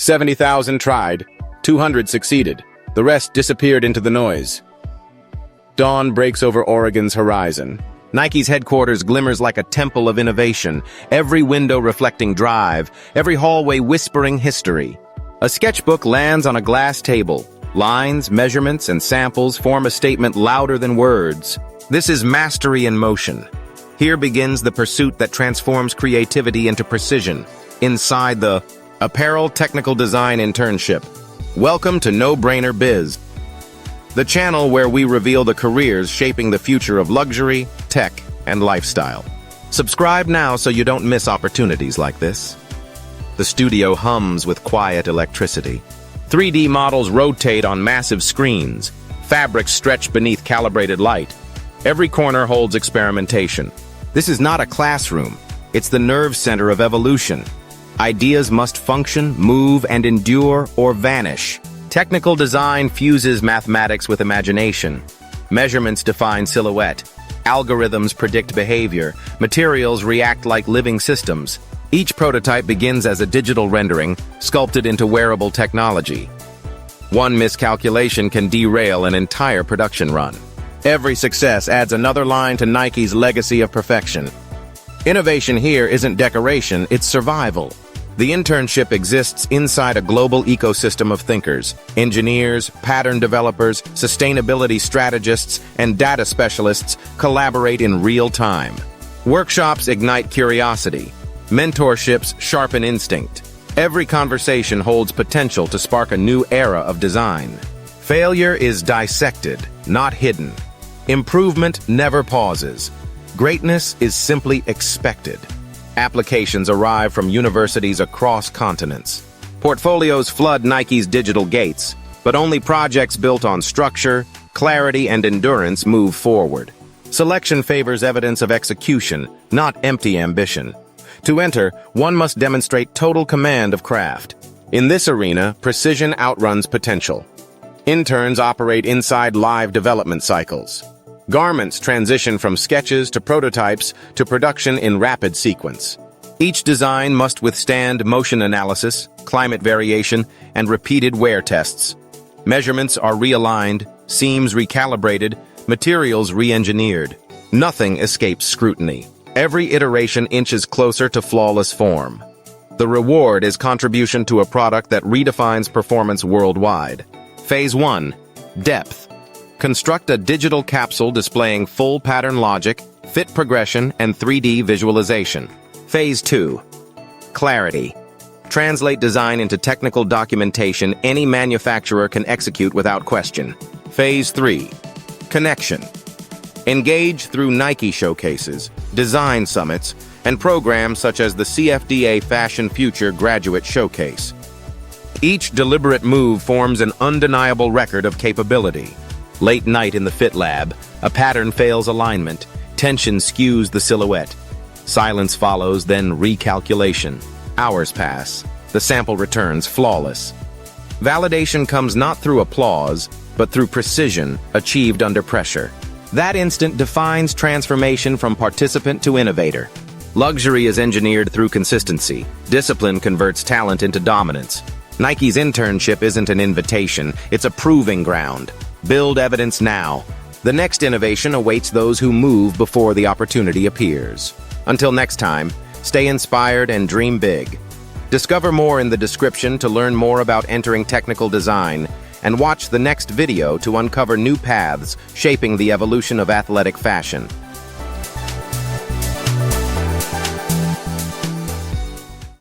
70,000 tried, 200 succeeded. The rest disappeared into the noise. Dawn breaks over Oregon's horizon. Nike's headquarters glimmers like a temple of innovation, every window reflecting drive, every hallway whispering history. A sketchbook lands on a glass table. Lines, measurements, and samples form a statement louder than words. This is mastery in motion. Here begins the pursuit that transforms creativity into precision. Inside the Apparel Technical Design Internship. Welcome to No Brainer Biz, the channel where we reveal the careers shaping the future of luxury, tech, and lifestyle. Subscribe now so you don't miss opportunities like this. The studio hums with quiet electricity. 3D models rotate on massive screens. Fabrics stretch beneath calibrated light. Every corner holds experimentation. This is not a classroom. It's the nerve center of evolution. Ideas must function, move, and endure or vanish. Technical design fuses mathematics with imagination. Measurements define silhouette. Algorithms predict behavior. Materials react like living systems. Each prototype begins as a digital rendering, sculpted into wearable technology. One miscalculation can derail an entire production run. Every success adds another line to Nike's legacy of perfection. Innovation here isn't decoration, it's survival. The internship exists inside a global ecosystem of thinkers, engineers, pattern developers, sustainability strategists, and data specialists collaborate in real time. Workshops ignite curiosity. Mentorships sharpen instinct. Every conversation holds potential to spark a new era of design. Failure is dissected, not hidden. Improvement never pauses. Greatness is simply expected. Applications arrive from universities across continents. Portfolios flood Nike's digital gates, but only projects built on structure, clarity, and endurance move forward. Selection favors evidence of execution, not empty ambition. To enter, one must demonstrate total command of craft. In this arena, precision outruns potential. Interns operate inside live development cycles. Garments transition from sketches to prototypes to production in rapid sequence. Each design must withstand motion analysis, climate variation, and repeated wear tests. Measurements are realigned, seams recalibrated, materials re-engineered. Nothing escapes scrutiny. Every iteration inches closer to flawless form. The reward is contribution to a product that redefines performance worldwide. Phase 1. Depth. Construct a digital capsule displaying full pattern logic, fit progression, and 3D visualization. Phase 2. Clarity. Translate design into technical documentation any manufacturer can execute without question. Phase 3. Connection. Engage through Nike showcases, design summits, and programs such as the CFDA Fashion Future Graduate Showcase. Each deliberate move forms an undeniable record of capability. Late night in the fit lab, a pattern fails alignment, tension skews the silhouette. Silence follows, then recalculation. Hours pass. The sample returns flawless. Validation comes not through applause, but through precision achieved under pressure. That instant defines transformation from participant to innovator. Luxury is engineered through consistency. Discipline converts talent into dominance. Nike's internship isn't an invitation, it's a proving ground. Build evidence now. The next innovation awaits those who move before the opportunity appears. Until next time, stay inspired and dream big. Discover more in the description to learn more about entering technical design, and watch the next video to uncover new paths shaping the evolution of athletic fashion.